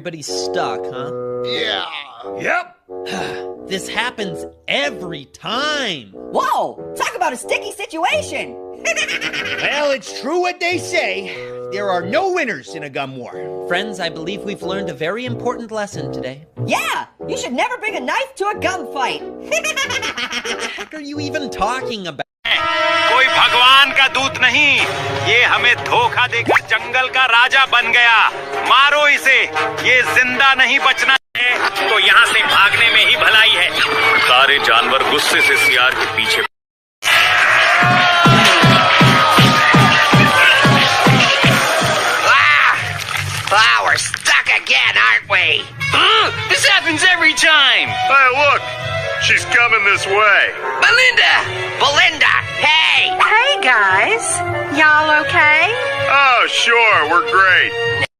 everybody's stuck, huh? Yeah. Yep. This happens every time. Whoa! Talk about a sticky situation! Well, it's true what they say. There are no winners in a gun war. Friends, I believe we've learned a very important lesson today. Yeah! You should never bring a knife to a gunfight! What are you even talking about? कोई भगवान का दूत नहीं, ये हमें धोखा देकर जंगल का राजा बन गया। मारो इसे, ये जिंदा नहीं बचना है, तो यहाँ से भागने में ही भलाई है। सारे जानवर गुस्से से सियार के पीछे। We're stuck again, aren't we? This happens every time. Hey, look! She's coming this way. Belinda, hey! Hey guys, y'all okay? Oh, sure, we're great.